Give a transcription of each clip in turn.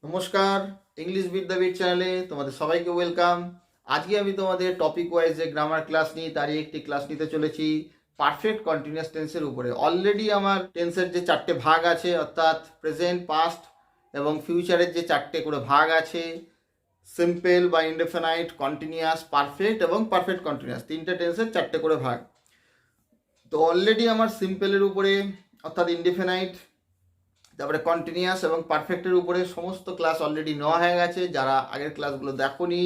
নমস্কার, English with the bit চ্যানেলে তোমাদের সবাইকে ওয়েলকাম। আজকে আমি তোমাদের টপিক ওয়াইজ যে গ্রামার ক্লাস নিই তারই একটি ক্লাস নিতে চলেছি পারফেক্ট কন্টিনিউয়াস টেন্সের উপরে। অলরেডি আমার টেন্সের যে চারটে ভাগ আছে, অর্থাৎ প্রেজেন্ট, পাস্ট এবং ফিউচারের যে চারটে করে ভাগ আছে, সিম্পল বা ইনডেফিনাইট, কন্টিনিউয়াস, পারফেক্ট এবং পারফেক্ট কন্টিনিউয়াস, তিনটে টেন্সের চারটে করে ভাগ। তো অলরেডি আমার সিম্পলের উপরে অর্থাৎ ইনডেফিনাইট, তারপরে কন্টিনিউয়াস এবং পারফেক্টের উপরে সমস্ত ক্লাস অলরেডি নেওয়া হয়ে গেছে। যারা আগের ক্লাসগুলো দেখোনি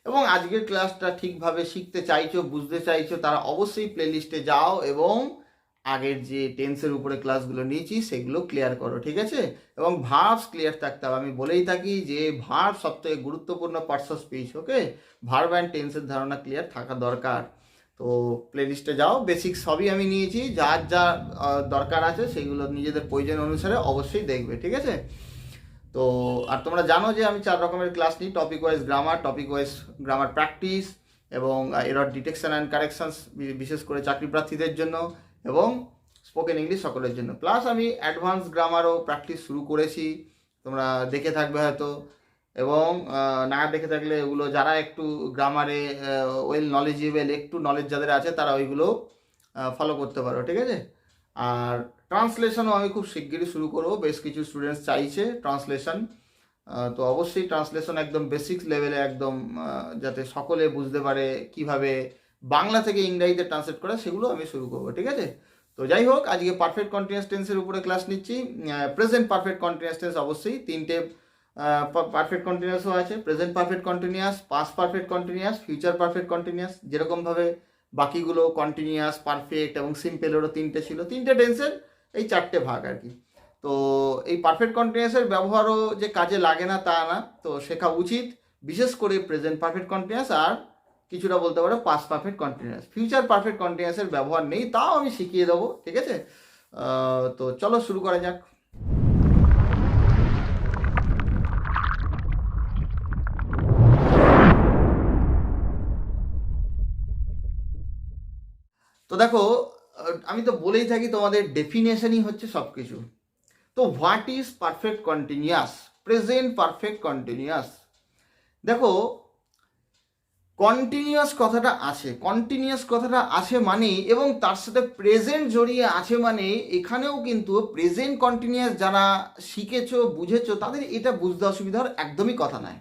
এবং আজকের ক্লাসটা ঠিকভাবে শিখতে চাইছো, বুঝতে চাইছো, তারা অবশ্যই প্লেলিস্টে যাও এবং আগের যে টেন্সের উপরে ক্লাসগুলো নিয়েছি সেগুলো ক্লিয়ার করো, ঠিক আছে? এবং ভার্বস ক্লিয়ার থাকতে হবে। আমি বলেই থাকি যে ভার্ব সবথেকে গুরুত্বপূর্ণ parts of speech, okay? Verb and টেন্সের ধারণা ক্লিয়ার থাকা দরকার। তো প্লেলিস্টে যাও, বেসিক সবই আমি নিয়েছি, যার যা দরকার আছে সেগুলো নিজেদের প্রয়োজন অনুসারে অবশ্যই দেখবে, ঠিক আছে? তো আর তোমরা জানো যে আমি 4 রকমের ক্লাস নিই: topic wise grammar, topic wise grammar practice, এবং এরর ডিটেকশন অ্যান্ড কারেকশনস, বিশেষ করে চাকরি প্রার্থীদের জন্য, এবং স্পোকেন ইংলিশ সকলের জন্য। প্লাস আমি অ্যাডভান্স গ্রামারও প্র্যাকটিস শুরু করেছি, তোমরা দেখে থাকবে হয়তো। এবং না দেখে থাকলে ওগুলো যারা একটু গ্রামারে ওয়েল নলেজেবল, একটু নলেজ যাদের আছে তারা ওইগুলো ফলো করতে পারো, ঠিক আছে? আর ট্রান্সলেশনও আমি খুব শিগগিরই শুরু করবো, বেশ কিছু স্টুডেন্টস চাইছে ট্রান্সলেশন। তো অবশ্যই ট্রান্সলেশন একদম বেসিক লেভেলে, একদম যাতে সকলে বুঝতে পারে কিভাবে বাংলা থেকে ইংরাজিতে ট্রান্সলেট করা, সেগুলো আমি শুরু করবো, ঠিক আছে? তো যাই হোক, আজকে পারফেক্ট কন্টিনিউয়াস টেন্সের উপরে ক্লাস নিচ্ছি। প্রেজেন্ট পারফেক্ট কন্টিনিউয়াস টেন্স অবশ্যই তিনটে পারফেক্ট কন্টিনিউয়াসও আছে: present perfect continuous, past perfect continuous, future perfect continuous. যেরকমভাবে বাকিগুলো কন্টিনিউয়াস, পারফেক্ট এবং সিম্পলেরও তিনটে ছিল, তিনটে টেন্সের এই চারটে ভাগ আর কি। তো এই পারফেক্ট কন্টিনিউয়াসের ব্যবহারও যে কাজে লাগে না তা না, তো শেখা উচিত, বিশেষ করে প্রেজেন্ট পারফেক্ট কন্টিনিউয়াস আর কিছুটা বলতে পারো past perfect continuous. Future perfect কন্টিনিউয়াসের ব্যবহার নেই, তাও আমি শিখিয়ে দেবো, ঠিক আছে? তো চলো শুরু করা যাক। তো দেখো, আমি তো বলেই থাকি তোমাদের ডেফিনেশনই হচ্ছে সব কিছু। তো what is perfect continuous, present perfect continuous? দেখো, কন্টিনিউয়াস কথাটা আছে, কন্টিনিউয়াস কথাটা আছে মানে, এবং তার সাথে প্রেজেন্ট জড়িয়ে আছে মানে, এখানেও কিন্তু প্রেজেন্ট কন্টিনিউয়াস যারা শিখেছো, বুঝেছো, তাদের এটা বুঝতে অসুবিধার একদমই কথা নয়।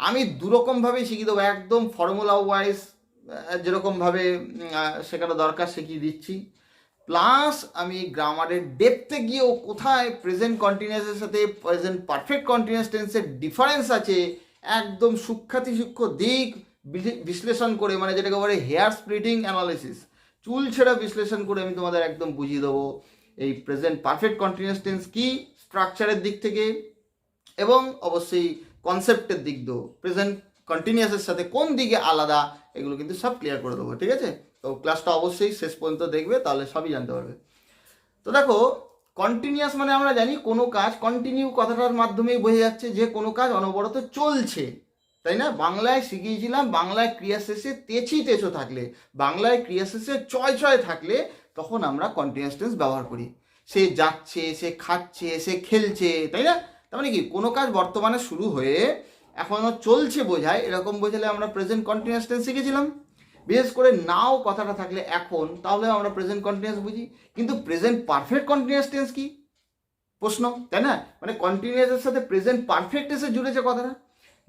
আমি দুরকমভাবে শিখিয়ে দেবো, একদম ফর্মুলা ওয়াইজ যেরকমভাবে শেখানো দরকার শিখিয়ে দিচ্ছি। প্লাস আমি গ্রামারের ডেপথে গিয়েও কোথায় প্রেজেন্ট কন্টিনিউয়াসের সাথে প্রেজেন্ট পারফেক্ট কন্টিনিউয়াস টেন্সের ডিফারেন্স আছে, একদম সূক্ষ্মাতি সূক্ষ্ম দিক বিশ্লেষণ করে, মানে যেটাকে বলে হেয়ার স্প্লিটিং অ্যানালিসিস, চুল ছেঁড়া বিশ্লেষণ করে আমি তোমাদের একদম বুঝিয়ে দেবো এই প্রেজেন্ট পারফেক্ট কন্টিনিউয়াস টেন্স কি, স্ট্রাকচারের দিক থেকে এবং অবশ্যই কনসেপ্টের দিক দিয়েও প্রেজেন্ট কন্টিনিউয়াসের সাথে কোন দিকে আলাদা, এগুলো কিন্তু সব ক্লিয়ার করে দেবো, ঠিক আছে? তো ক্লাসটা অবশ্যই শেষ পর্যন্ত দেখবে, তাহলে সবই জানতে পারবে। তো দেখো, কন্টিনিউয়াস মানে আমরা জানি কোনো কাজ, কন্টিনিউ কথাটার মাধ্যমেই বোঝা যাচ্ছে যে কোনো কাজ অনবরত চলছে, তাই না? বাংলায় শিখিয়েছিলাম, বাংলায় ক্রিয়া শেষে তেছি তেছো থাকলে, বাংলায় ক্রিয়া শেষে চয় চয় থাকলে, তখন আমরা কন্টিনিউয়াস টেন্স ব্যবহার করি। সে যাচ্ছে, সে খাচ্ছে, সে খেলছে, তাই না? তার মানে কি, কোনো কাজ বর্তমানে শুরু হয়ে এখনও চলছে বোঝায়, এরকম বোঝালে আমরা প্রেজেন্ট কন্টিনিউয়াস টেন্স শিখেছিলাম। বিশেষ করে নাও কথাটা থাকলে এখন, তাহলে আমরা প্রেজেন্ট কন্টিনিউয়াস বুঝি। কিন্তু প্রেজেন্ট পারফেক্ট কন্টিনিউয়াস টেন্স কি প্রশ্ন, তাই না? মানে কন্টিনিউয়াসের সাথে প্রেজেন্ট পারফেক্ট এসে জুড়েছে কথাটা।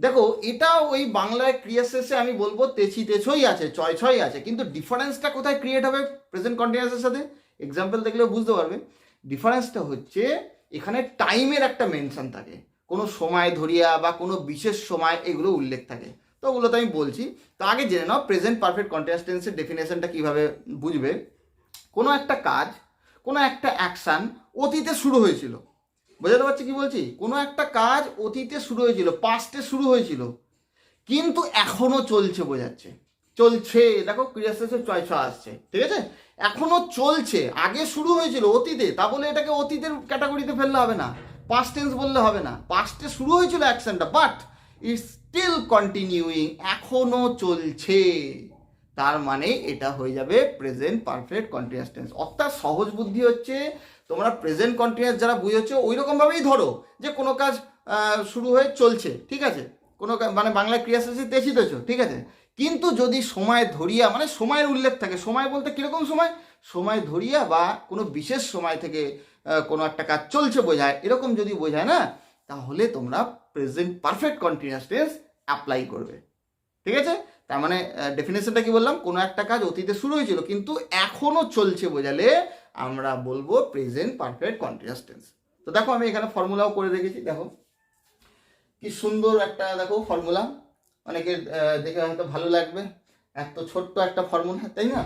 দেখো, এটা ওই বাংলায় ক্রিয়া শেষে আমি বলবো তেছি তেছই আছে, ছয় ছয় আছে, কিন্তু ডিফারেন্সটা কোথায় ক্রিয়েট হবে প্রেজেন্ট কন্টিনিউয়াসের সাথে? এক্সাম্পল দেখলেও বুঝতে পারবে। ডিফারেন্সটা হচ্ছে এখানে টাইমের একটা মেনশন থাকে, কোনো সময় ধরিয়া বা কোনো বিশেষ সময় এগুলো উল্লেখ থাকে। তো ওগুলো তো আমি বলছি। তো আগে জেনে নাও প্রেজেন্ট পারফেক্ট কন্টিনিউয়াস টেন্সের ডেফিনেশনটা কীভাবে বুঝবে। কোনো একটা কাজ, কোনো একটা অ্যাকশান অতীতে শুরু হয়েছিল, বোঝাতে পারছি কি বলছি? কোনো একটা কাজ অতীতে শুরু হয়েছিল, পাস্টে শুরু হয়েছিল, কিন্তু এখনো চলছে বোঝাচ্ছে, চলছে। দেখো, ক্রিয়া শেষে চয় ছ আসছে, ঠিক আছে? এখনো চলছে, আগে শুরু হয়েছিল অতীতে, তা বলে এটাকে অতীতের ক্যাটাগরিতে ফেললে হবে না, পাস্ট টেন্স বললে হবে না। পাস্টে শুরু হয়েছিল অ্যাকশনটা, বাট ইটস স্টিল কন্টিনিউইং, এখনো চলছে, তার মানে এটা হয়ে যাবে প্রেজেন্ট পারফেক্ট কন্টিনিউয়াস টেন্স। অর্থাৎ সহজ বুদ্ধি হচ্ছে, তোমরা প্রেজেন্ট কন্টিনিউয়াস যারা বুঝেছো ওই রকমভাবেই ধরো যে কোনো কাজ শুরু হয়ে চলছে, ঠিক আছে, কোনো মানে বাংলায় ক্রিয়া শেষে তেছিতেছ, ঠিক আছে। কিন্তু যদি সময় ধরিয়া মানে সময়ের উল্লেখ থাকে, সময় বলতে কীরকম সময়, সময় ধরিয়া বা কোনো বিশেষ সময় থেকে কোনো একটা কাজ চলছে বোঝায়, এরকম যদি বোঝায় না, তাহলে তোমরা present perfect continuous tense apply করবে, ঠিক আছে। তার মানে ডেফিনেশনটা কি বললাম, কোনো একটা কাজ অতীতে শুরু হয়েছিল কিন্তু এখনো চলছে বোঝালে আমরা বলবো প্রেজেন্ট পারফেক্ট কন্টিনিউয়াস টেন্স। তো দেখো আমি এখানে ফর্মুলাও করে রেখেছি, দেখো কি সুন্দর একটা দেখো ফর্মুলা, অনেকের দেখে হয়তো ভালো লাগবে, এত ছোট্ট একটা ফর্মুলা, তাই না?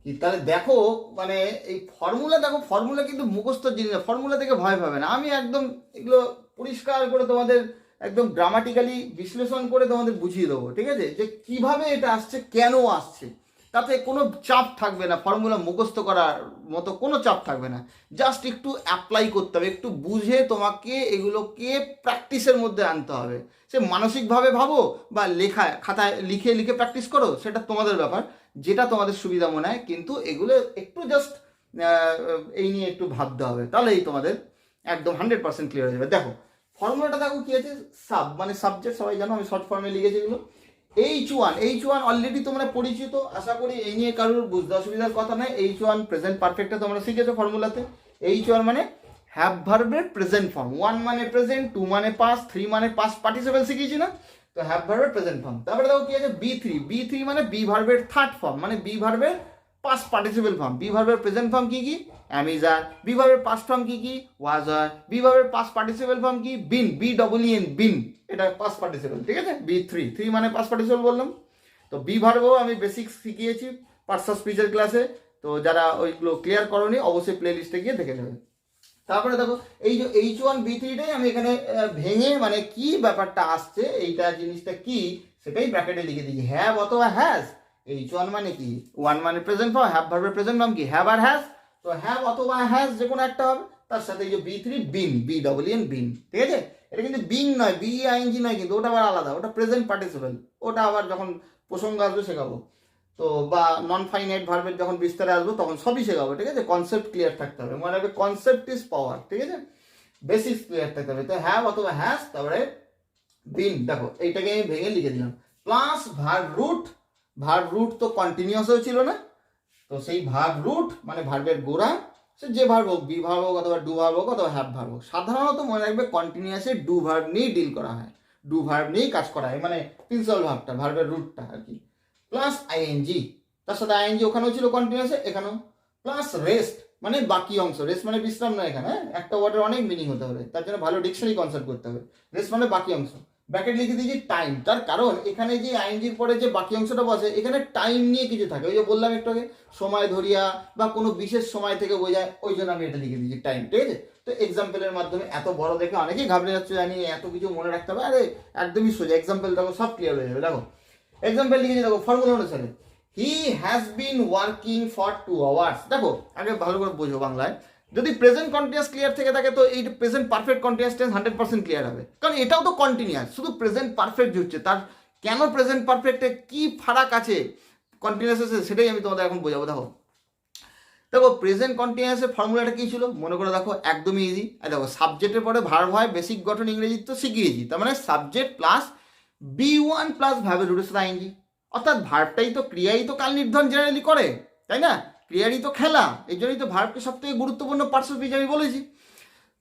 কি তাহলে দেখো মানে এই ফর্মুলা, দেখো ফর্মুলা কিন্তু মুখস্থ জিনিস, ফর্মুলা থেকে ভয় পাবে না, আমি একদম এগুলো পরিষ্কার করে তোমাদের একদম গ্রামাটিক্যালি বিশ্লেষণ করে তোমাদের বুঝিয়ে দেবো, ঠিক আছে, যে কিভাবে এটা আসছে, কেন আসছে, তাতে কোনো চাপ থাকবে না, ফর্মুলা মুখস্থ করার মতো কোনো চাপ থাকবে না, জাস্ট একটু অ্যাপ্লাই করতে হবে, একটু বুঝে তোমাকে এগুলোকে প্র্যাকটিসের মধ্যে আনতে হবে। সে মানসিকভাবে ভাবো বা খাতায় লিখে লিখে প্র্যাকটিস করো, সেটা তোমাদের ব্যাপার, যেটা তোমাদের সুবিধা মনে হয়, কিন্তু এগুলো একটু জাস্ট এই নিয়ে একটু ভাবতে হবে, তাহলেই তোমাদের একদম 100% ক্লিয়ার হয়ে যাবে। দেখো ফর্মুলাটা দেখো কি আছে, মানে সাবজেক্ট সবাই জানো, আমি শর্ট ফর্মে লিখেছি এগুলো। H1 অলরেডি তোমরা পরিচিত, আশা করি এই নিয়ে কারোর বুঝতে অসুবিধার কথা নেই। H1 প্রেজেন্ট পারফেক্টটা তোমরা শিখেছো ফর্মুলাতে। H1 মানে হ্যাভ ভার্বের প্রেজেন্ট ফর্ম, 1 মানে প্রেজেন্ট, 2 মানে পাস্ট, 3 মানে পাস্ট পার্টিসিপল শিখিয়েছি না, তো হ্যাভ ভার্বের প্রেজেন্ট ফর্ম। তারপরে দেখো কি আছে B3 মানে বি ভার্বের থার্ড ফর্ম, মানে বি ভার্বের পাস্ট পার্টিসিপল ফর্ম। বি ভার্বের প্রেজেন্ট ফর্ম কি কি, অ্যামিজার। বি ভার্বের পাস্ট ফর্ম কি কি, ওয়াজ আর। বি ভার্বের পাস্ট পার্টিসিপল ফর্ম কি, বিন, BEEN বিন, এটা পাস্ট পার্টিসিপল, ঠিক আছে। B3 মানে পাস্ট পার্টিসিপল বললাম। তো বি ভার্বও আমি বেসিক শিখিয়েছি পার্টস অফ স্পিচের ক্লাসে, তো যারা ওইগুলো ক্লিয়ার করোনি অবশ্যই প্লে লিস্টে গিয়ে দেখে নেবে। তারপরে দেখো এই যে H1B3টাই আমি এখানে ভেঙে মানে কি ব্যাপারটা আসছে, এইটা জিনিসটা কি সেটাই ব্র্যাকেটে লিখে দিয়েছি, হ্যাভ অথবা হ্যাজ। H1 মানে কি, 1 মানে প্রেজেন্ট ফর্ম, হ্যাভ ভার্বের প্রেজেন্ট ফর্ম কি, হ্যাভ আর হ্যাজ, তো হ্যাভ অথবা হ্যাজ যে কোনো একটা হবে, তার সাথে এই যে B3 বিন, BEEN বিন, ঠিক আছে। এটা কিন্তু বিং নয়, BEING নয়, কিন্তু ওটা আবার আলাদা, ওটা প্রেজেন্ট পার্টিসিপল, ওটা আবার যখন প্রসঙ্গ আসবে শেখাবো, তো বা নন ফাইনাইট ভার্বের যখন বিস্তারে আসবো তখন সবই শেখাবো, ঠিক আছে। কনসেপ্ট ক্লিয়ার থাকতে হবে, মনে রাখবে কনসেপ্ট ইজ পাওয়ার, ঠিক আছে, বেসিক্স ক্লিয়ার থাকতে হবে। তো হ্যাভ অথবা হ্যাজ, তারপরে বিন, দেখো এইটাকে আমি ভেঙে লিখে দিলাম, প্লাস ভার্ব রুট তো কন্টিনিউয়াসও ছিল না, তো সেই ভার্ব রুট মানে ভার্বের গোড়া, সে যে ভার্ব হোক, বি ভার্ব হোক অথবা ডু ভার্ব হোক অথবা হ্যাভ ভার্ব হোক, সাধারণত মনে রাখবে কন্টিনিউয়াসে ডু ভার্ব নিয়েই ডিল করা হয়, ডু ভার্ব নিয়েই কাজ করা হয়, মানে প্রিন্সিপাল ভার্বটা, ভার্বের রুটটা আর কি, প্লাস আইএনজি, তার সাথে আইএনজি ওখানেও ছিল কন্টিনিউয়াসে, এখানেও, প্লাস রেস্ট মানে বাকি অংশ, রেস্ট মানে বিশ্রাম নয় এখানে, একটা ওয়ার্ডের অনেক মিনিং হতে হবে, তার জন্য ভালো ডিকশনারি কনসাল্ট করতে হবে। রেস্ট মানে বাকি অংশ, ব্র্যাকেট লিখে দিয়েছি টাইম, তার কারণ এখানে যে আইএনজির পরে যে বাকি অংশটা বসে, এখানে টাইম নিয়ে কিছু থাকে, ওই যে বললাম একটু আগে, সময় ধরিয়া বা কোনো বিশেষ সময় থেকে বোঝায়, ওই জন্য আমি এটা লিখে দিয়েছি টাইম, ঠিক আছে। তো এক্সাম্পলের মাধ্যমে, এত বড় দেখে অনেকেই ঘাবড়ে যাচ্ছে, জানি এত কিছু মনে রাখতে হবে, আরে একদমই সোজা, এক্সাম্পল দেখো সব ক্লিয়ার হয়ে যাবে। দেখো এক্সাম্পল লিখেছি, দেখো ফর্মুলা অনুসারে he has been working for 2 hours. দেখো আগে ভালো করে বোঝো বাংলায়, যদি প্রেজেন্ট কন্টিনিউয়াস ক্লিয়ার থেকে থাকে তো এই present perfect continuous tense 100% clear হবে, কারণ এটাও তো কন্টিনিউয়াস, শুধু প্রেজেন্ট পারফেক্ট হচ্ছে, তার কেন প্রেজেন্ট পারফেক্টে কি ফারাক আছে কন্টিনিউয়াস আছে সেটাই আমি তোমাদের এখন বোঝাবো। দেখো প্রেজেন্ট কন্টিনিউয়াসের ফর্মুলাটা কি ছিল মনে করে দেখো, একদমই ইজি। আর দেখো সাবজেক্টের পরে ভার্ব হয়, বেসিক গঠন ইংরেজি তো শিখিয়েছি, তার মানে সাবজেক্ট প্লাস B1 প্লাস ভার্বের রুটের সাথে আইএনজি, অর্থাৎ ভার্বটাই তো, ক্রিয়াই তো কাল নির্ধারণ জেনারেলি করে, তাই না, ক্রিয়ারই তো খেলা, এই জন্যই তো ভার্বকে সব থেকে গুরুত্বপূর্ণ পার্টস অফ স্পিচ আমি বলেছি।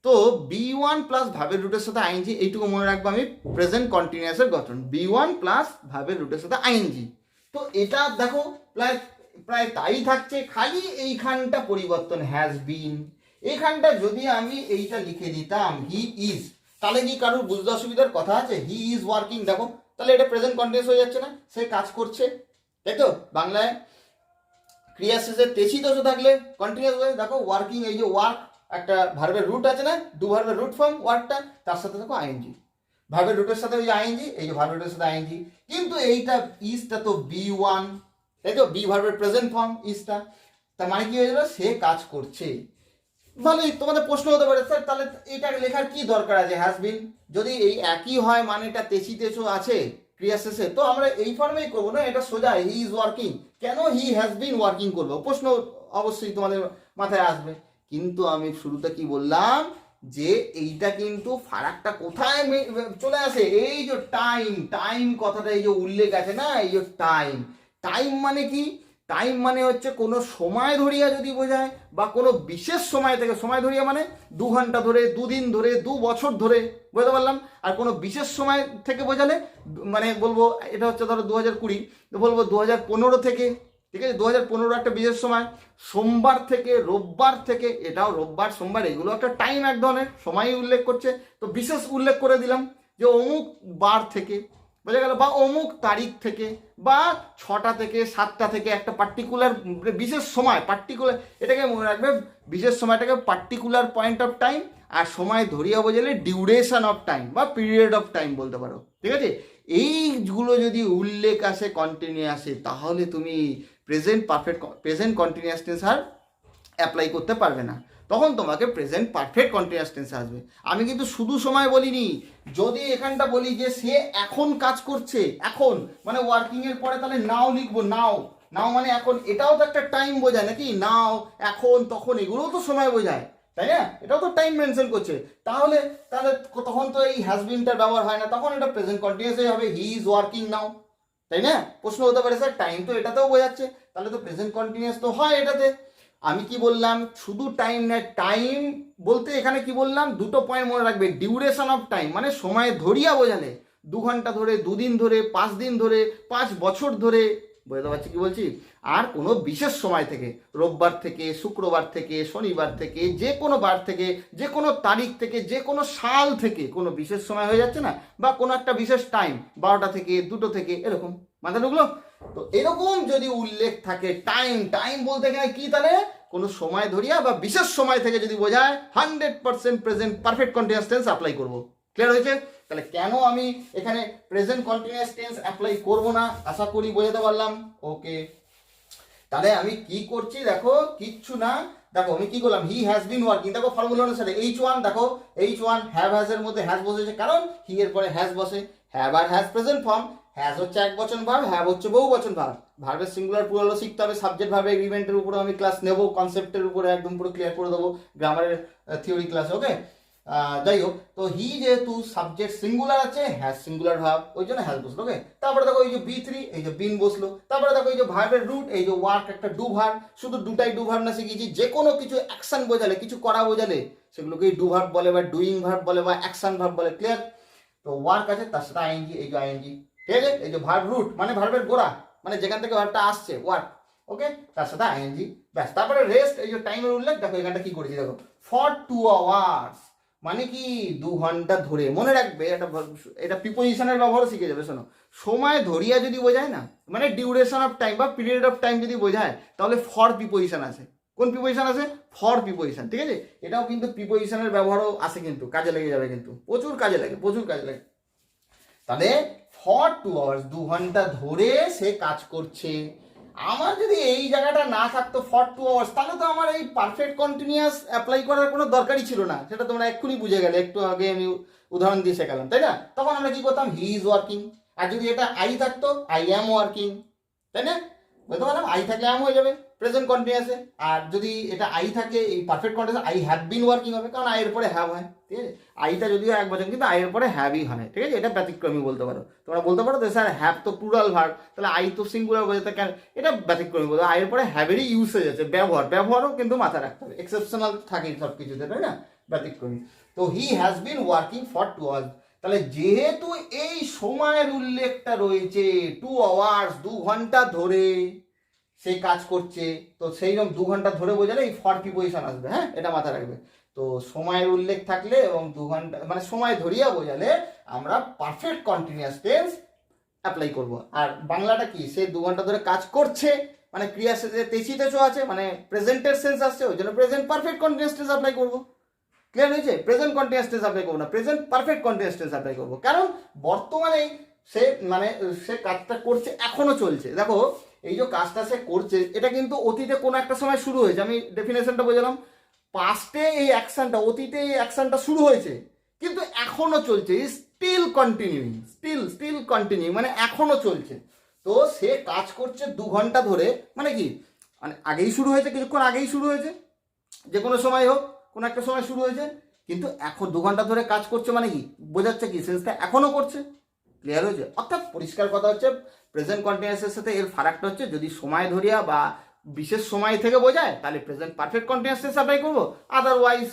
তো B1 প্লাস ভার্বের রুটের সাথে আইএনজি, এইটুকু মনে রাখবো আমি প্রেজেন্ট কন্টিনিউয়াসের গঠন, B1 প্লাস ভার্বের রুটের সাথে আইএনজি। তো এটা দেখো প্রায় তাই থাকছে, খালি এইখানটা পরিবর্তন, হ্যাজ বিন, এইখানটা যদি আমি এইটা লিখে দিতাম হি ইজ, তাহলে কি কারোর বুঝতে অসুবিধার কথা আছে? হি ইজ ওয়ার্কিং, দেখো তাহলে এটা প্রেজেন্ট কন্টিনিউয়াস হয়ে যাচ্ছে না, সে কাজ করছে, তাই তো। বাংলায় ক্রিয়া শেষে তেছি দোষ থাকলে কন্টিনিউয়াস হয়ে, দেখো ওয়ার্কিং, এই যে ওয়ার্ক একটা ভার্বের রুট আছে না, ডু ভার্বের রুট ফর্ম ওয়ার্কটা, তার সাথে দেখো আইএনজি, ভার্বের রুটের সাথে ওই আইএনজি, এই যে ভার্বের রুটের সাথে আইএনজি, কিন্তু এইটা ইজটা তো B1, তাই তো, বি ভার্বের প্রেজেন্ট ফর্ম ইজটা, তার মানে কি হয়ে যাবে, সে কাজ করছে। ভালোই, তোমাদের প্রশ্ন হতে পারে স্যার তাহলে এটা লেখার কি দরকার আছে হ্যাজ বিন, যদি এই একই হয় মানে এটা তেছো আছে ক্রিয়া শেষে, তো আমরা এই ফর্মেই করবো না, এটা সোজা হি ইজ ওয়ার্কিং, কেন হি হ্যাজ বিন ওয়ার্কিং করবো, প্রশ্ন অবশ্যই তোমাদের মাথায় আসবে। কিন্তু আমি শুরুতে কি বললাম, যে এইটা কিন্তু ফারাকটা কোথায় চলে আসে, এই যে টাইম, টাইম কথাটা এই যে উল্লেখ আছে না, এই যে টাইম, টাইম মানে কি, টাইম মানে হচ্ছে কোনো সময় ধরিয়া যদি বোঝায় বা কোনো বিশেষ সময় থেকে, সময় ধরিয়া মানে 2 ঘন্টা ধরে, 2 দিন ধরে, 2 বছর ধরে, বুঝতে পারলাম। আর কোনো বিশেষ সময় থেকে বোঝালে মানে বলবো এটা হচ্ছে ধরো 2020, তো বলবো 2015 থেকে, ঠিক আছে, 2015 একটা বিশেষ সময়, সোমবার থেকে, রোববার থেকে, এটাও রোববার সোমবার এগুলো একটা টাইম, এক ধরনের সময়ই উল্লেখ করছে, তো বিশেষ উল্লেখ করে দিলাম যে অমুক বার থেকে, বোঝা গেল, বা অমুক তারিখ থেকে, বা 6টা থেকে 7টা থেকে, একটা পার্টিকুলার বিশেষ সময়, পার্টিকুলার, এটাকে মনে রাখবে, বিশেষ সময়টাকে পার্টিকুলার পয়েন্ট অফ টাইম, আর সময় ধরিয়া বোঝালে ডিউরেশন অফ টাইম বা পিরিয়ড অফ টাইম বলতে পারো, ঠিক আছে। এইগুলো যদি উল্লেখ আসে কন্টিনিউয়াসে, তাহলে তুমি প্রেজেন্ট কন্টিনিউয়াস টেন্স আর অ্যাপ্লাই করতে পারবে না, তখন তোমাকে প্রেজেন্ট পারফেক্ট কন্টিনিউয়াস টেন্স আসবে। আমি কিন্তু শুধু সময় বলিনি, যদি এখানটা বলি যে সে এখন কাজ করছে, এখন মানে ওয়ার্কিং এর পরে, তাহলে নাও লিখবো, নাও, নাও মানে এখন, এটাও তো একটা টাইম বোঝায় নাকি, নাও, এখন, তখন, এগুলোও তো সময় বোঝায়, তাই না, এটাও তো টাইম মেনশন করছে, তাহলে তাহলে তখন তো এই হ্যাজবিনটার ব্যবহার হয় না, তখন এটা প্রেজেন্ট কন্টিনিউয়াসই হবে, হি ইজ ওয়ার্কিং নাও, তাই না। প্রশ্ন হতে পারে স্যার টাইম তো এটাতেও বোঝাচ্ছে, তাহলে তো প্রেজেন্ট কন্টিনিউয়াস তো হয় এটাতে। আমি কি বললাম, শুধু টাইম না, টাইম বলতে এখানে কি বললাম, দুটো পয়েন্ট মনে রাখবে, ডিউরেশন অফ টাইম মানে সময় ধরিয়া বোঝালে, 2 ঘন্টা ধরে, 2 দিন ধরে, 5 দিন ধরে, 5 বছর ধরে, বুঝতে পারছি কি বলছি। আর কোনো বিশেষ সময় থেকে, রোববার থেকে, শুক্রবার থেকে, শনিবার থেকে, যে কোনো বার থেকে, যে কোনো তারিখ থেকে, যে কোনো সাল থেকে, কোনো বিশেষ সময় হয়ে যাচ্ছে না, বা কোনো একটা বিশেষ টাইম, 12টা থেকে, 2টো থেকে, এরকম, মাথা ঢুকলো। তো এরকম যদি উল্লেখ থাকে, টাইম, টাইম বলতে গেলে কি, তাহলে কোনো সময় ধরিয়া বা বিশেষ সময় থেকে যদি বোঝায়, 100% present perfect continuous tense apply করবো। ক্লিয়ার হয়েছে? তাহলে কেন আমি এখানে প্রেজেন্ট কন্টিনিউয়াস টেন্স অ্যাপ্লাই করব না, আশা করি বোঝাতে পারলাম। ওকে, তাহলে আমি কি করছি দেখো, কিচ্ছু না, দেখো আমি কি করলাম, হি হ্যাজ বিন ওয়ার্কিং, দেখো ফর্মুলা অনুসারে H1, দেখো H1 হ্যাভ হ্যাজ এর মধ্যে হ্যাজ বসেছে, কারণ হি এর পরে হ্যাজ বসে, হ্যাভ আর হ্যাজ প্রেজেন্ট ফর্ম, হ্যাজ হচ্ছে একবচন ভার্ব, হ্যাভ হচ্ছে বহুবচন ভার্ব, ভার্বের সিঙ্গুলার প্লুরাল শিখতে হবে, সাবজেক্ট ভার্ব এগ্রিমেন্টের উপরে আমি ক্লাস নেব, কনসেপ্টের উপরে একদম পুরো ক্লিয়ার করে দেবো, গ্রামারের থিওরি ক্লাস, ওকে। যাই হোক, তো হি যেহেতু সাবজেক্ট সিঙ্গুলার আছে, হ্যাজ সিঙ্গুলার ভার্ব, ওই জন্য হ্যাজ বসলো, ওকে। তারপরে দেখো এই যে B3, এই যে বিন বসলো, তারপরে দেখো এই যে ভার্বের রুট, এই যে ওয়ার্ক একটা ডু ভার্ব, শুধু দুটাই ডু ভার্ব না শিখেছি, যে কোনো কিছু অ্যাকশন বোঝালে, কিছু করা বোঝালে সেগুলোকে ডু ভার্ব বলে, বা ডুইং ভার্ব বলে, বা অ্যাকশন ভার্ব বলে, ক্লিয়ার। তো ওয়ার্ক আছে, তার সাথে আইএনজি, এই যে আইএনজি, ঠিক আছে, এই যে ভার্ব রুট মানে ভার্বের গোড়া, মানে যেখান থেকে ভার্বটা আসছে, ওয়ার্ক, ওকে, তার সাথে আইএনজি, ব্যাস। তারপরে রেস্ট, এই যে টাইমের উল্লেখ, দেখো এখানটা কি করেছি, দেখো ফর 2 আওয়ার্স মানে কি 2 ঘন্টা ধরে, মনে রাখবে, এটা প্রিপোজিশনের ব্যবহারও শিখে যাবে। শোনো, সময় ধরিয়া যদি বোঝায় না, মানে ডিউরেশন অফ টাইম বা পিরিয়ড অফ টাইম যদি বোঝায়, তাহলে ফর প্রিপোজিশন আছে। কোন প্রিপোজিশন আছে? ফর প্রিপোজিশন, ঠিক আছে। এটাও কিন্তু প্রিপোজিশনের ব্যবহারও আছে, কিন্তু কাজে লেগে যাবে, কিন্তু প্রচুর কাজে লাগে, প্রচুর কাজে লাগে। তাহলে ফর 2 আওয়ার্স 2 ঘন্টা ধরে সে কাজ করছে। আমার যদি এই জায়গাটা না থাকতো ফর 2 আওয়ার্স, তাহলে তো আমার এই পারফেক্ট কন্টিনিউয়াস অ্যাপ্লাই করার কোনো দরকারই ছিল না, সেটা তোমরা এক্ষুনি বুঝে গেলে, একটু আগে আমি উদাহরণ দিয়ে শেখালাম, তাই না। তখন আমরা কি করতাম, হি ইজ ওয়ার্কিং, আর যদি এটা আই থাকতো, আই অ্যাম ওয়ার্কিং, তাই না, বলতে পারলাম, আই থাকলে অ্যাম হয়ে যাবে প্রেজেন্ট কন্টিনিউয়াসে। আর যদি এটা আই থাকে, এই perfect continuous, I have been working হবে, কারণ আই এর পরে হ্যাভ হয়, ঠিক আছে। আইটা যদিও এক বচন, কিন্তু আই এর পরে হ্যাভই হয়, ঠিক আছে, এটা ব্যতিক্রমী বলতে পারো। তোমরা বলতে পারো তো স্যার হ্যাভ তো প্লুরাল ভার্ব, তাহলে আই তো সিঙ্গুলার বোঝাতে কেন, এটা ব্যতিক্রমী বলতে, আই এর পরে হ্যাভেরই ইউসেজ আছে, ব্যবহারও কিন্তু মাথায় রাখতে হবে, এক্সেপশনাল থাকে সব কিছুতে, তাই না, ব্যতিক্রমী। তো he has been working for 2 hours, তাহলে যেহেতু এই সময়ের উল্লেখটা রয়েছে, 2 আওয়ার্স 2 ঘন্টা ধরে সে কাজ করছে, তো সেই রকম 2 ঘন্টা ধরে বোঝালে এই ফর প্রিপোজিশন আসবে, হ্যাঁ, এটা মাথায় রাখবে। তো সময়ের উল্লেখ থাকলে এবং 2 ঘন্টা মানে সময় ধরিয়া বোঝালে আমরা পারফেক্ট কন্টিনিউয়াস টেন্স অ্যাপ্লাই করব। আর বাংলাটা কি, সে 2 ঘন্টা ধরে কাজ করছে, মানে ক্রিয়া শেষে তেছি তেছো আছে, মানে প্রেজেন্টের সেন্স আসছে, ওই জন্য present perfect continuous tense apply করবো। ক্লিয়ার হয়েছে? প্রেজেন্ট কন্টিনিউয়াস টেন্স অ্যাপ্লাই করবো না, present perfect continuous tense apply করবো, কারণ বর্তমানে সে মানে সে কাজটা করছে, এখনো চলছে। দেখো এই যে কাজটা সে করছে, এটা কিন্তু অতীতে কোনো একটা সময় শুরু হয়েছে, আমি ডেফিনেশনটা বোঝালাম, পাস্টে এই অ্যাকশনটা, অতীতে এই অ্যাকশনটা শুরু হয়েছে, কিন্তু এখনো চলছে, স্টিল কন্টিনিউইং, স্টিল কন্টিনিউ মানে এখনো চলছে। তো সে কাজ করছে 2 ঘন্টা ধরে, মানে কি, মানে আগেই শুরু হয়েছে, কিছুক্ষণ আগেই শুরু হয়েছে, যে কোনো সময় হোক, কোনো একটা সময় শুরু হয়েছে, কিন্তু এখন 2 ঘন্টা ধরে কাজ করছে মানে কি বোঝাচ্ছে কি সেন্সটা এখনো করছে। ক্লিয়ার হয়েছে? অর্থাৎ পরিষ্কার কথা হচ্ছে প্রেজেন্ট কন্টিনিউয়াসের সাথে এর ফারাকটা হচ্ছে যদি সময় ধরিয়া বা বিশেষ সময় থেকে বোঝায় তাহলে present perfect continuous tense apply করবো, আদারওয়াইজ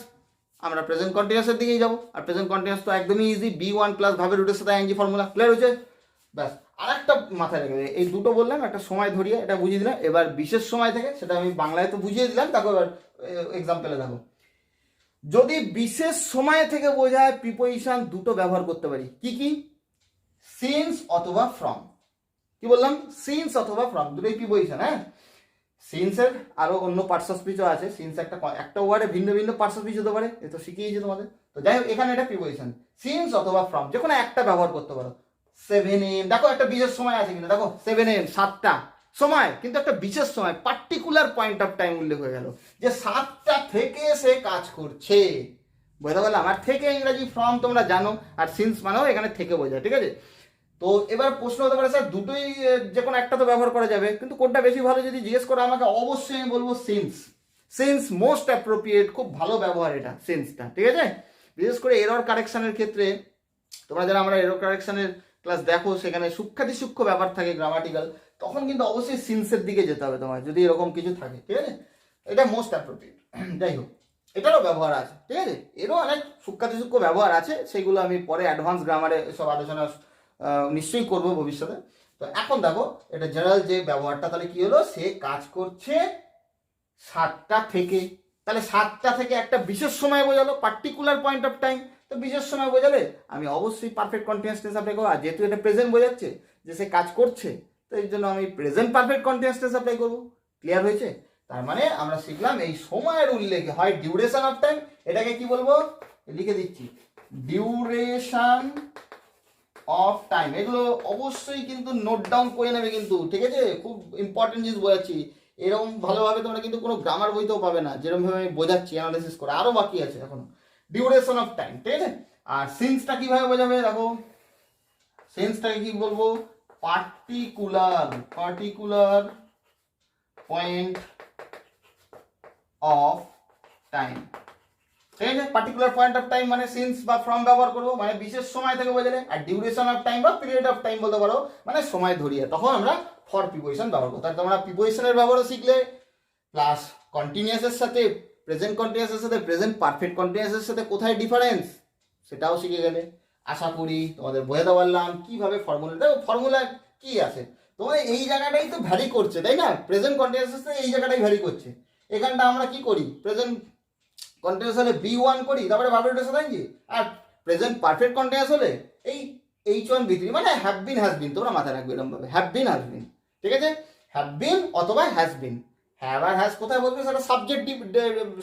আমরা প্রেজেন্ট কন্টিনিউয়াসের দিকেই যাবো। আর প্রেজেন্ট কন্টিনিউয়াস তো একদমই ইজি, B1 প্লাস ভার্বের রুটের সাথে আইএনজি ফর্মুলা। ক্লিয়ার হয়েছে? ব্যাস। আর একটা মাথায় রেখে এই দুটো বললাম, একটা সময় ধরিয়ে এটা বুঝিয়ে দিলাম। এবার বিশেষ সময় থেকে সেটা আমি বাংলায় তো বুঝিয়ে দিলাম, তারপর এবার এক্সাম্পলে দেখো। যদি বিশেষ সময় থেকে বোঝায় প্রিপোজিশন দুটো ব্যবহার করতে পারি। কি কি? সিন্স অথবা ফ্রম। কি বললাম? সিন্স অথবা ফ্রম, দুটোই প্রিপোজিশন। হ্যাঁ, সিন্সের আরো অন্য পার্টস অফ স্পিচও আছে। সিন্স একটা ওয়ার্ডে ভিন্ন ভিন্ন পার্টস অফ স্পিচ হতে পারে, এ তো শিখিয়েছি তোমাদের। তো যাই হোক, এখানে এটা প্রিপোজিশন। সিন্স অথবা ফ্রম যে কোনো একটা ব্যবহার করতে পারো। 7 AM, দেখো একটা বিশেষ সময় আছে কিন্তু, দেখো 7 AM 7টা সময়, কিন্তু একটা বিশেষ সময় পার্টিকুলার পয়েন্ট অফ টাইম উল্লেখ হয়ে গেল যে 7টা থেকে সে কাজ করছে। বুঝতে পারলাম? আর থেকে ইংরাজি ফ্রম তোমরা জানো, আর সিন্স মানেও এখানে থেকে বোঝায়। ঠিক আছে? তো এবার প্রশ্ন হতে পারে স্যার দুটোই যে কোনো একটা তো ব্যবহার করা যাবে, কিন্তু কোনটা বেশি ভালো যদি জিজ্ঞেস করো আমাকে, অবশ্যই আমি বলবো সিন্স। সিন্স মোস্ট অ্যাপ্রোপ্রিয়েট, খুব ভালো ব্যবহার এটা সিন্সটা। ঠিক আছে? বিশেষ করে এরর কারেকশনের ক্ষেত্রে তোমরা যারা আমরা এরর কারেকশনের ক্লাস দেখো, সেখানে সূক্ষ্মাতি সূক্ষ্ম ব্যাপার থাকে গ্রামাটিক্যাল, তখন কিন্তু অবশ্যই সিন্সের দিকে যেতে হবে তোমার, যদি এরকম কিছু থাকে। ঠিক আছে? এটা মোস্ট অ্যাপ্রোপ্রিয়েট। যাই হোক, এটারও ব্যবহার আছে। ঠিক আছে? এরও অনেক সূক্ষ্মাতি সূক্ষ্ম ব্যবহার আছে, সেগুলো আমি পরে অ্যাডভান্স গ্রামারে সব আলোচনা নিশ্চয়ই করবো ভবিষ্যতে। তো এখন দেখো এটা জেনারেল যে ব্যবহারটা, তাহলে কি হলো? সে কাজ করছে 7টা থেকে, তাহলে 7টা থেকে একটা বিশেষ সময় বোঝালো, পার্টিকুলার পয়েন্ট অফ টাইম। তো বিশেষ সময় বোঝালে আমি অবশ্যই পারফেক্ট কন্টিনিউয়াস টেন্স অ্যাপ্লাই করবো। আর যেহেতু এটা প্রেজেন্ট বোঝাচ্ছে যে সে কাজ করছে, তো এই জন্য আমি present perfect continuous tense apply করবো। ক্লিয়ার হয়েছে? তার মানে আমরা শিখলাম এই সময়ের উল্লেখে হয় ডিউরেশন অফ টাইম, এটাকে কি বলবো? লিখে দিচ্ছি, ডিউরেশন অফ টাইম। এগুলো অবশ্যই কিন্তু নোট ডাউন করে নেবে কিন্তু। ঠিক আছে? খুব ইম্পর্টেন্ট জিনিস বোঝাচ্ছি। এরকম ভালোভাবে তোমরা কিন্তু কোনো গ্রামার বইতেও পাবে না, যেরকমভাবে আমি বোঝাচ্ছি অ্যানালাইসিস করে। আরও বাকি আছে এখন ডিউরেশন অফ টাইম। ঠিক আছে? আর সিন্সটা কিভাবে বোঝাবে দেখো, সিন্সটাকে কি বলবো? Particular point of time. ঠিক আছে? পার্টিকুলার পয়েন্ট অফ টাইম মানে সিন্স বা ফ্রম ব্যবহার করবো, মানে বিশেষ সময় থেকে বোঝালে। আর ডিউরেশন অফ টাইম বা পিরিয়ড অফ টাইম বলতে পারো, মানে সময় ধরিয়ে, তখন আমরা ফর প্রিপোজিশন ব্যবহার করবো। তাহলে তোমরা প্রিপোজিশনের ব্যবহারও শিখলে, প্লাস কন্টিনিউয়াসের সাথে প্রেজেন্ট কন্টিনিউয়াসের সাথে প্রেজেন্ট পারফেক্ট কন্টিনিউয়াসের সাথে কোথায় ডিফারেন্স সেটাও শিখে গেলে। আশা করি তোমাদের বোঝাতে পারলাম কিভাবে ফর্মুলা। দেখো ফর্মুলা কি আছে, তোমার এই জায়গাটাই তো ভ্যারি করছে, তাই না? প্রেজেন্ট কন্টিনিউয়াসের সাথে এই জায়গাটাই ভ্যারি করছে। এখানটা আমরা কি করি? প্রেজেন্ট কন্টিনিউয়াস হলে B1 করি, তারপরে ভার্বের রুটের সাথে আইএনজি। আর প্রেজেন্ট পারফেক্ট কন্টিনিউয়াস হলে এই H1 B3, মানে হ্যাভ বিন হ্যাজ বিন। তোমরা মাথায় রাখবে এরকম ভাবে, হ্যাভ বিন হ্যাজ বিন। ঠিক আছে? হ্যাভ বিন অথবা হ্যাজ বিন। হ্যাভ আর হ্যাজ কোথায় বলবে সেটা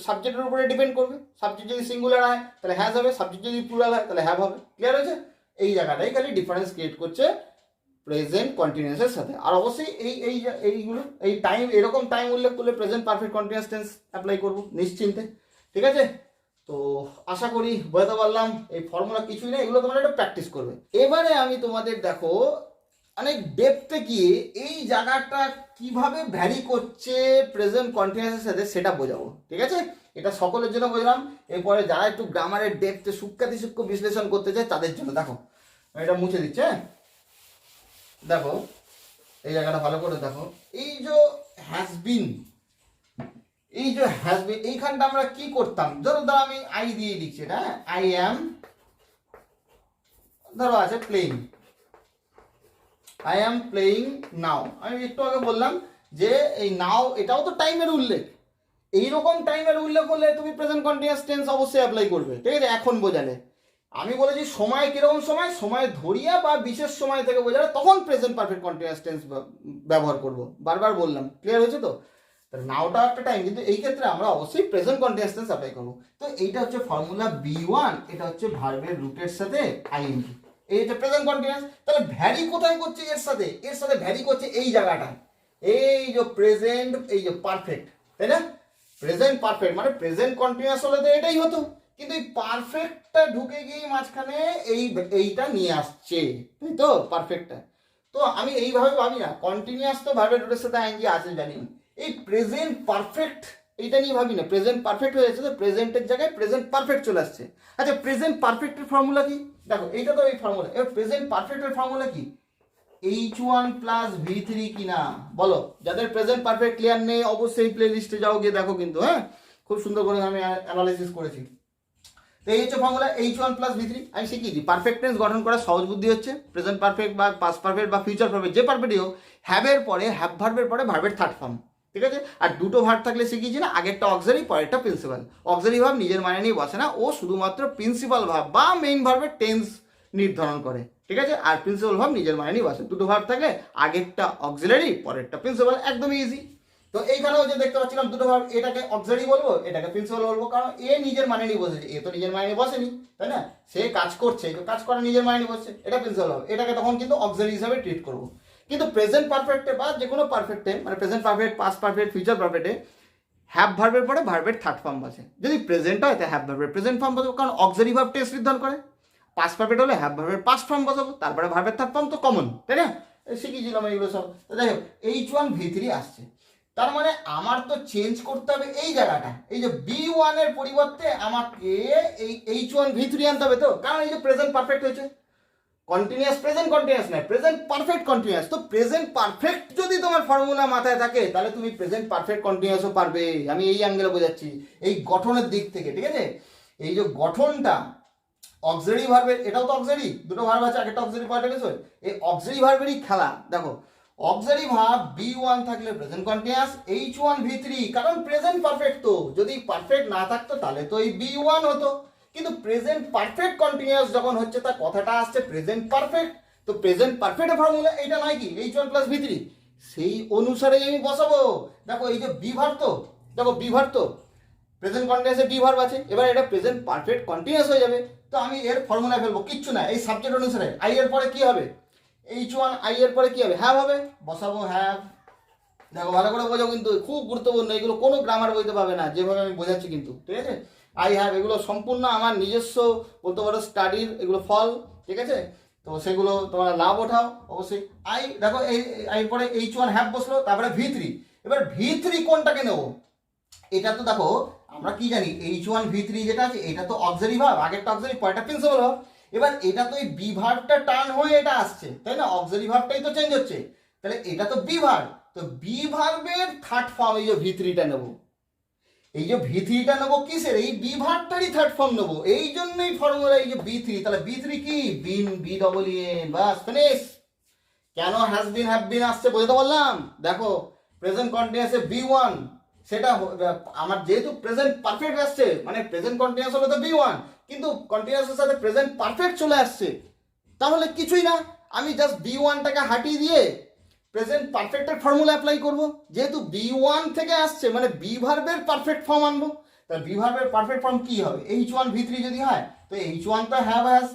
সাবজেক্টের উপরে ডিপেন্ড করবে। সাবজেক্ট যদি সিঙ্গুলার হয় তাহলে হ্যাজ হবে, সাবজেক্ট যদি প্লুরাল হয় তাহলে হ্যাভ হবে। ক্লিয়ার হয়েছে? এই জায়গাটাই খালি ডিফারেন্স ক্রিয়েট করছে প্রেজেন্ট কন্টিনিউয়াসের সাথে। আর অবশ্যই এইগুলো এই টাইম, এরকম টাইম উল্লেখ করলে present perfect continuous tense apply করবো নিশ্চিন্তে। ঠিক আছে? তো আশা করি বোঝাতে পারলাম। এই ফর্মুলা কিছুই না, এগুলো তোমরা একটু প্র্যাকটিস করবে। এবারে আমি তোমাদের দেখো অনেক ডেপথে গিয়ে এই জায়গাটা কিভাবে ভ্যারি করছে প্রেজেন্ট কন্টিনিউয়াসের সাথে সেটা বোঝাবো। ঠিক আছে? এটা সকলের জন্য বোঝালাম। এরপরে যারা একটু গ্রামারের ডেপথে সূক্ষ্মাতি সূক্ষ্ম বিশ্লেষণ করতে চায় তাদের জন্য দেখো, আমি এটা মুছে দিচ্ছি। হ্যাঁ, দেখো এই জায়গাটা ভালো করে দেখো। এই যে হ্যাজ বিন, এইখানটা আমরা কি করতাম? ধরো আমি আই দিয়ে লিখছি, এটা আই অ্যাম, ধরো আছে প্লেইং, আই অ্যাম প্লেইং নাও। আমি একটু আগে বললাম যে এই নাও এটাও তো টাইমের উল্লেখ। এইরকম টাইমের উল্লেখ করলে তুমি প্রেজেন্ট কন্টিনিউয়াস টেন্স অবশ্যই অ্যাপ্লাই করবে। ঠিক আছে? এখন বোঝালে আমি বলেছি সময় কিরকম সময় ধরিয়া বা বিশেষ সময় থেকে বোঝালে তখন প্রেজেন্ট পারফেক্ট কন্টিনিউয়াস টেন্স ব্যবহার করব। বারবার বললাম। ক্লিয়ার হয়েছে তো? নাওটা একটা টাইম, কিন্তু এই ক্ষেত্রে আমরা অবশ্যই প্রেজেন্ট কন্টিনিউয়াস টেন্স অ্যাপ্লাই করব। তো এইটা হচ্ছে ফর্মুলা B1, এটা হচ্ছে ভার্বের রুটের সাথে আইএনজি, এই হচ্ছে প্রেজেন্ট কন্টিনিউয়াস। তাহলে ভ্যারি কোথায় করছে? এর সাথে ভ্যারি করছে এই জায়গাটা, এই যে প্রেজেন্ট, এই যে পারফেক্ট, তাই না? প্রেজেন্ট পারফেক্ট মানে প্রেজেন্ট কন্টিনিউয়াস হলে তো এটাই হতো, কিন্তু এই পারফেক্টটা ঢুকে গিয়ে মাঝখানে এইটা নিয়ে আসছে, তাই তো? পারফেক্টটা তো আমি এইভাবে ভাবি না। কন্টিনিউয়াস তো ভার্বের রুটের সাথে আইএনজি আছে জানি, এই প্রেজেন্ট পারফেক্ট এইটা নিয়ে ভাবি না, প্রেজেন্ট পারফেক্ট হয়ে যাচ্ছে তো প্রেজেন্টের জায়গায় প্রেজেন্ট পারফেক্ট চলে আসছে। আচ্ছা প্রেজেন্ট পারফেক্টের ফর্মুলা কি? দেখো এইটা তো এই ফর্মুলা, এবার প্রেজেন্ট পারফেক্টের ফর্মুলা কি? H1 প্লাস V3 কিনা বলো। যাদের প্রেজেন্ট পারফেক্ট ক্লিয়ার নেই অবশ্যই প্লে লিস্টে যাও, গিয়ে দেখো কিন্তু, হ্যাঁ খুব সুন্দর করে আমি অ্যানালাইসিস করেছি। তো এই হচ্ছে ফর্মুলা H1 প্লাস V3। আমি শিখিয়েছি পারফেক্ট টেন্স গঠন করার সহজ বুদ্ধি হচ্ছে প্রেজেন্ট পারফেক্ট বা পাস্ট পারফেক্ট বা ফিউচার পারফেক্ট, যে পারফেক্টই হোক, হ্যাভের পরে হ্যাভ ভার্বের পরে ভার্বের থার্ড ফর্ম, ঠিক আছে? আর দুটো ভার্ব থাকলে শিখিয়েছি না, আগেরটা অক্সারি পরেরটা প্রিন্সিপাল। অক্সারি ভার্ব নিজের মানে নিয়ে বসে না, ও শুধুমাত্র প্রিন্সিপাল ভার্ব বা মেইন ভার্বের টেন্স নির্ধারণ করে, ঠিক আছে? আর প্রিন্সিপাল ভার্ব নিজের মানে নিয়ে বসে। দুটো ভার্ব থাকলে আগেরটা অক্সিলারি পরেরটা প্রিন্সিপাল, একদমই ইজি। তো এইখানেও যে দেখতে পাচ্ছিলাম দুটো ভার্ব, এটাকে অক্সিলারি বলবো, এটাকে প্রিন্সিপাল বলবো, কারণ এ নিজের মানে নিয়ে বসেছে, এ তো নিজের মানে নিয়ে বসেনি, তাই না? সে কাজ করছে, তো কাজ করা নিজের মানে নিয়ে বসছে, এটা প্রিন্সিপাল হবে, এটাকে তখন কিন্তু অক্সিলারি হিসাবে ট্রিট করবো। কিন্তু প্রেজেন্ট পারফেক্টে বা যে কোনো পারফেক্টে, মানে present perfect, past perfect, future পারফেক্টে হ্যাভ ভার্বের পরে ভার্বের থার্ড ফর্ম আছে। যদি প্রেজেন্ট হয় তাহলে হ্যাভ ভার্বের প্রেজেন্ট ফর্ম বসাবো, কারণ অক্সিলারি ভার্ব টেন্স নির্ধারণ করে। পাস্ট পারফেক্ট হলে হ্যাভ ভার্বের পাস্ট ফর্ম বসাবো, তারপরে ভার্বের থার্ড ফর্ম তো কমন, তাই না? শিখিয়েছিলাম এইগুলো সব। তো যাই হোক H1 V3 আসছে, তার মানে আমার তো চেঞ্জ করতে হবে এই জায়গাটা, এই যে B1 এর পরিবর্তে আমাকে এই H1 V3 আনতে হবে। তো কারণ এই যে প্রেজেন্ট পারফেক্ট হয়েছে, কন্টিনিউয়াস প্রেজেন্ট কন্টিনিউয়াস নয়, প্রেজেন্ট পারফেক্ট কন্টিনিউয়াস। তো প্রেজেন্ট পারফেক্ট যদি তোমার ফর্মুলা মাথায় থাকে তাহলে তুমি প্রেজেন্ট পারফেক্ট কন্টিনিউয়াসও পারবে। আমি এই অ্যাঙ্গেলে বোঝাচ্ছি, এই গঠনের দিক থেকে, ঠিক আছে? এই যে গঠনটা অক্সিলারি ভার্বের, এটাও তো অক্সিলারি, দুটো ভার্ব আছে, আগেরটা অক্সিলারি পার্ট গেছে, এই অক্সিলারি ভার্বেরই খেলা। দেখো অক্সিলারি ভার্ব B1 থাকলে প্রেজেন্ট কন্টিনিউয়াস, H1 V3, কারণ প্রেজেন্ট পারফেক্ট, তো যদি পারফেক্ট না থাকতো তাহলে তো এই B1 হতো। কিন্তু প্রেজেন্ট পারফেক্ট কন্টিনিউয়াস যখন হচ্ছে তার কথাটা আসছে প্রেজেন্ট পারফেক্ট, তো প্রেজেন্ট পারফেক্টের ফর্মুলা এইটা নয় কি H1 প্লাস V3, সেই অনুসারে আমি বসাবো। দেখো এই যে বি ভার্ব, তো দেখো বি ভার্ব তো প্রেজেন্ট কন্টিনিউয়াসে বি ভার্ব আছে, এবার এটা প্রেজেন্ট পারফেক্ট কন্টিনিউয়াস হয়ে যাবে। তো আমি এর ফর্মুলা ফেলবো, কিচ্ছু না, এই সাবজেক্ট অনুসারে আই এর পরে কি হবে, H1 আই এর পরে কি হবে, হ্যাভ হবে, বসাবো হ্যাভ। দেখো ভালো করে বোঝাও কিন্তু, খুব গুরুত্বপূর্ণ, এগুলো কোনো গ্রামার বইতে পাবে না, যেভাবে আমি বোঝাচ্ছি কিন্তু, ঠিক আছে? আই হ্যাভ এগুলো সম্পূর্ণ আমার নিজস্ব বলতে পারো স্টাডির এগুলো ফল, ঠিক আছে? তো সেগুলো তোমরা লাভ ওঠাও অবশ্যই। আই দেখো এই আইয়ের পরে H1 হ্যাভ বসলো, তারপরে V3। এবার V3 কোনটাকে নেবো, এটা তো দেখো আমরা কি জানি H1 V3 যেটা আছে এটা তো অক্সিলারি ভার্ব, আগেরটা অক্সিলারি পরেরটা প্রিন্সিপাল ভার্ব। এবার এটা তো এই বি ভার্বটা টার্ন হয়ে এটা আসছে, তাই না? অক্সিলারি ভার্বটাই তো চেঞ্জ হচ্ছে, তাহলে এটা তো বি ভার্ব, তো বি ভার্বের থার্ড ফর্ম এই যে V3টা নেব, এই যে V3টা নেবো কিসের, এই বি ভার্বটারই থার্ড ফর্ম নেবো, এই জন্যই ফর্মুলা এই যে B3। তাহলে B3 কি বিন, বি ডবল এন, বাস ফিনিশ। কেন হ্যাজ বিন হ্যাভ বিন আসছে বুঝতে পারলাম। দেখো প্রেজেন্ট কন্টিনিউয়াসে B1, সেটা আমার যেহেতু প্রেজেন্ট পারফেক্ট আসছে, মানে প্রেজেন্ট কন্টিনিউয়াস হলে তো B1, কিন্তু কন্টিনিউয়াসের সাথে প্রেজেন্ট পারফেক্ট চলে আসছে, তাহলে কিছুই না, আমি জাস্ট B1টাকে হাটিয়ে দিয়ে প্রেজেন্ট পারফেক্টের ফর্মুলা অ্যাপ্লাই করব। যেহেতু B1 থেকে আসছে মানে বি ভার্বের পারফেক্ট ফর্ম আনবো, তাহলে বি ভার্বের পারফেক্ট ফর্ম কি হবে, H1 V3 যদি হয় তো H1 তো হ্যাভ হ্যাজ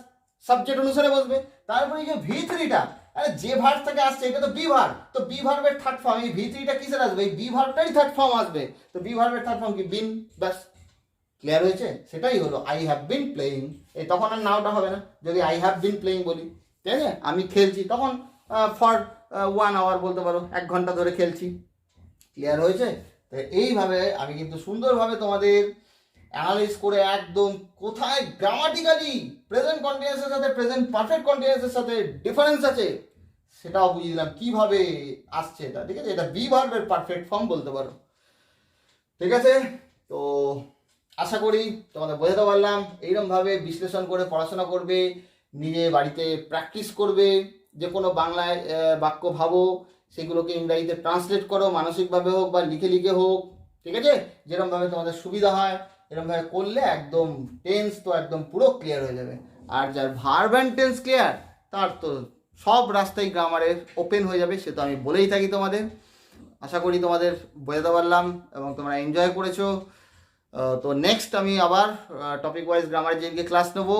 সাবজেক্ট অনুসারে বসবে, তারপরে এই যে V3টা, আরে যে ভার্ব থেকে আসছে এটা তো বি ভার্ব, তো বি ভার্বের থার্ড ফর্ম, এই V3টা কিসের আসবে, এই বি ভার্বটারই থার্ড ফর্ম আসবে, তো বি ভার্বের থার্ড ফর্ম কি বিন, ব্যাস ক্লিয়ার হয়েছে? সেটাই হলো আই হ্যাভ বিন প্লেইং। এই তখন আর নাওটা হবে না, যদি আই হ্যাভ বিন প্লেইং বলি, ঠিক আছে? আমি খেলছি তখন ফর 1 আওয়ার বলতে পারো, 1 ঘন্টা ধরে খেলছি। ক্লিয়ার হয়েছে? তো এইভাবে আমি কিন্তু সুন্দরভাবে তোমাদের অ্যানালাইজ করে একদম কোথায় গ্রামাটিক্যালি প্রেজেন্ট কন্টিনিউয়াসের সাথে প্রেজেন্ট পারফেক্ট কন্টিনিউয়াসের সাথে ডিফারেন্স আছে সেটাও বুঝিয়ে দিলাম কিভাবে আসছে এটা, ঠিক আছে? এটা বি ভার্বের পারফেক্ট ফর্ম বলতে পারো, ঠিক আছে? তো আশা করি তোমাদের বোঝাতে পারলাম। এইরকমভাবে বিশ্লেষণ করে পড়াশোনা করবে, নিজে বাড়িতে প্র্যাকটিস করবে, যে কোনো বাংলায় বাক্য ভাবো, সেগুলোকে ইংরাজিতে ট্রান্সলেট করো, মানসিকভাবে হোক বা লিখে লিখে হোক, ঠিক আছে? যেরকমভাবে তোমাদের সুবিধা হয় এরকমভাবে করলে একদম টেন্স তো একদম পুরো ক্লিয়ার হয়ে যাবে। আর যার ভার্ব অ্যান্ড টেন্স ক্লিয়ার তার তো সব রাস্তাই গ্রামারের ওপেন হয়ে যাবে, সে তো আমি বলেই থাকি তোমাদের। আশা করি তোমাদের বোঝাতে পারলাম এবং তোমরা এনজয় করেছো। তো নেক্সট আমি আবার টপিক ওয়াইজ গ্রামারের যেদিকে ক্লাস নেবো,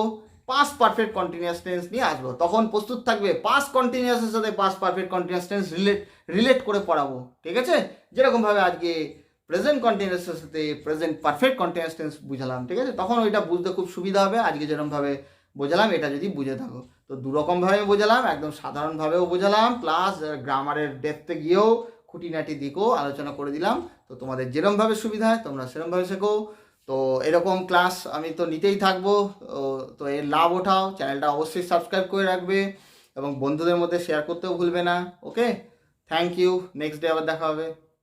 পাস্ট পারফেক্ট কন্টিনিউয়াস টেন্স নিয়ে আসবো, তখন প্রস্তুত থাকবে পাস্ট কন্টিনিউয়াসের সাথে past perfect continuous tense relate করে পড়াবো, ঠিক আছে? যেরকমভাবে আজকে প্রেজেন্ট কন্টিনিউয়াসের সাথে প্রেজেন্ট পারফেক্ট কন্টিনিউয়াস টেন্স বুঝালাম, ঠিক আছে? তখন ওইটা বুঝতে খুব সুবিধা হবে, আজকে যেরকমভাবে বোঝালাম এটা যদি বুঝে থাকো। তো দুরকমভাবে বোঝালাম, একদম সাধারণভাবেও বোঝালাম, প্লাস গ্রামারের ডেপথে গিয়েও খুঁটিনাটি দিকও আলোচনা করে দিলাম। তো তোমাদের যেরমভাবে সুবিধা হয় তোমরা সেরমভাবে শেখো। তো এরকম ক্লাস আমি তো নিতেই থাকবো। তো এর লাভ ওঠাও, চ্যানেলটা অবশ্যই সাবস্ক্রাইব করে রাখবে এবং বন্ধুদের মধ্যে শেয়ার করতেও ভুলবে না। ওকে, থ্যাংক ইউ। নেক্সট ডে আবার দেখা হবে।